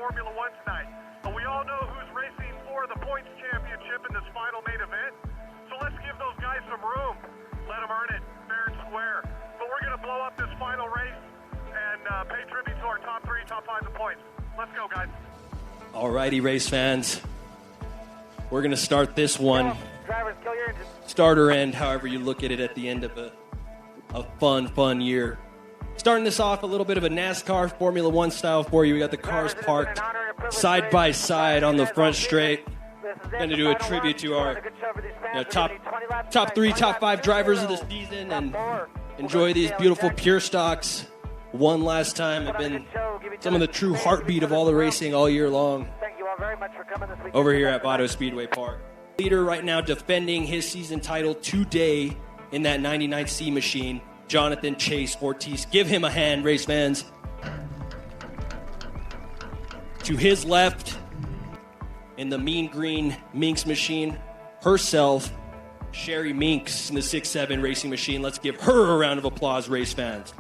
Formula One tonight. But we all know who's racing for the points championship in this final main event. So let's give those guys some room. Let them earn it fair and square. But we're going to blow up this final race and pay tribute to our top 3, top 5 in points. Let's go, guys. Alrighty, race fans. We're going to start this one. Start or end, however you look at it, at the end of a fun year. Starting this off, a little bit of a NASCAR Formula One style for you. We got the cars parked side by side on the front straight. Going to do a tribute to our top 3, top 5 drivers of the season and enjoy these beautiful pure stocks one last time. Have been some of the true heartbeat of all the racing all year long over here at Vado Speedway Park. Leader right now defending his season title today in that 99C machine, Jonathan Chase Ortiz. Give him a hand, race fans. To his left, in the mean green Minx machine, herself, Sherry Minx in the 6-7 racing machine. Let's give her a round of applause, race fans.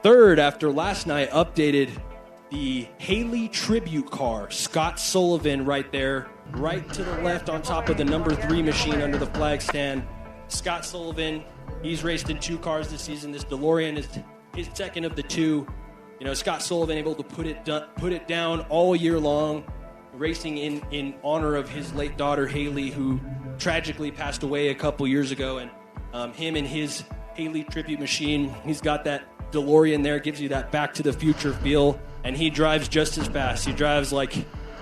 Third, after last night, updated the Haley tribute car. Scott Sullivan right there, right to the left on top of the number 3 machine under the flag stand. Scott Sullivan, he's raced in 2 cars this season. This DeLorean is his second of the 2. You know, Scott Sullivan able to put it down all year long, racing in honor of his late daughter Haley, who tragically passed away a couple years ago. And him and his Haley tribute machine, he's got that DeLorean there, gives you that Back to the Future feel, and he drives just as fast. He drives like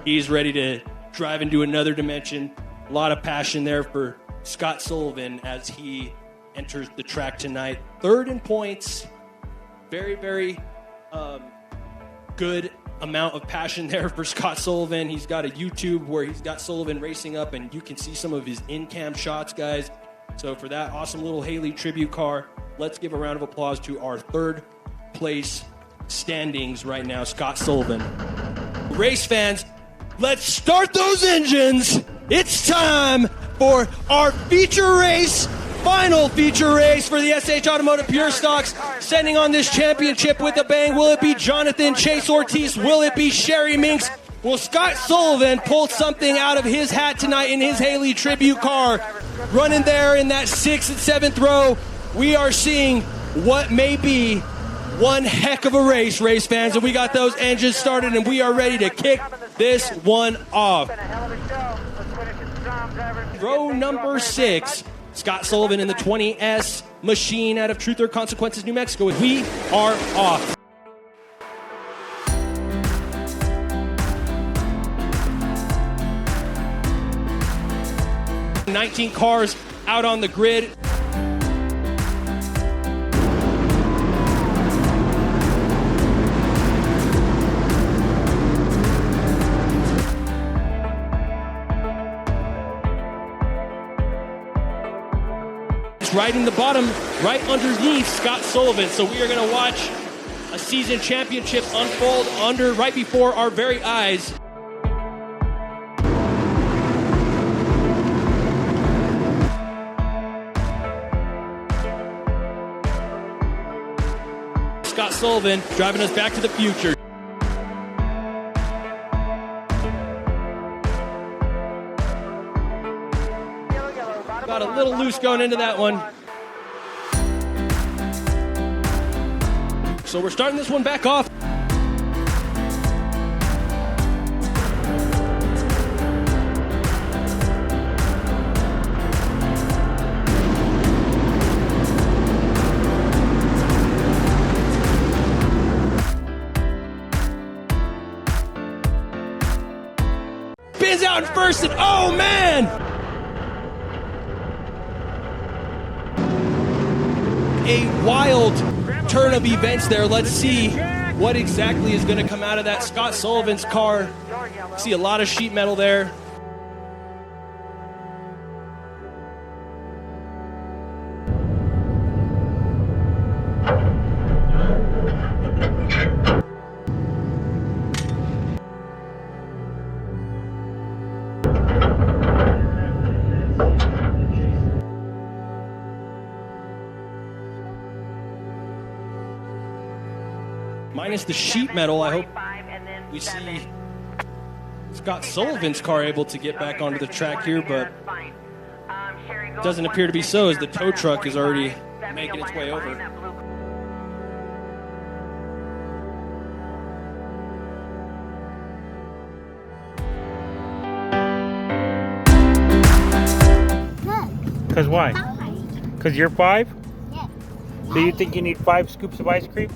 he's ready to drive into another dimension. A lot of passion there for Scott Sullivan as he enters the track tonight. Third in points. Very good amount of passion there for Scott Sullivan. He's got a YouTube where he's got Sullivan racing up, and you can see some of his in-cam shots, guys. So for that awesome little Haley tribute car, let's give a round of applause to our third place standings right now, Scott Sullivan. Race fans, let's start those engines. It's time for our feature race, final feature race for the SH Automotive Pure Stocks, sending on this championship with a bang. Will it be Jonathan Chase Ortiz? Will it be Sherry Minx? Will Scott Sullivan pull something out of his hat tonight in his Haley tribute car? Running there in that 6th and 7th row, we are seeing what may be one heck of a race, race fans, and we got those engines started, and we are ready to kick this one off. Row number 6, Scott Sullivan in the 20S machine out of Truth or Consequences, New Mexico. We are off. Nineteen cars out on the grid. Right in the bottom, right underneath Scott Sullivan. So we are going to watch a season championship unfold right before our very eyes. Scott Sullivan driving us back to the future. Got a little loose going into that one. So we're starting this one back off. Spins out in first, and oh man! A wild turn of events there. Let's see what exactly is going to come out of that Scott Sullivan's car. See a lot of sheet metal there. minus the sheet metal. I hope we see Scott Sullivan's car able to get back onto the track here, but doesn't appear to be so, as the tow truck is already making its way over. Because why? Five. Because you're 5? Yeah. So you think you need 5 scoops of ice cream?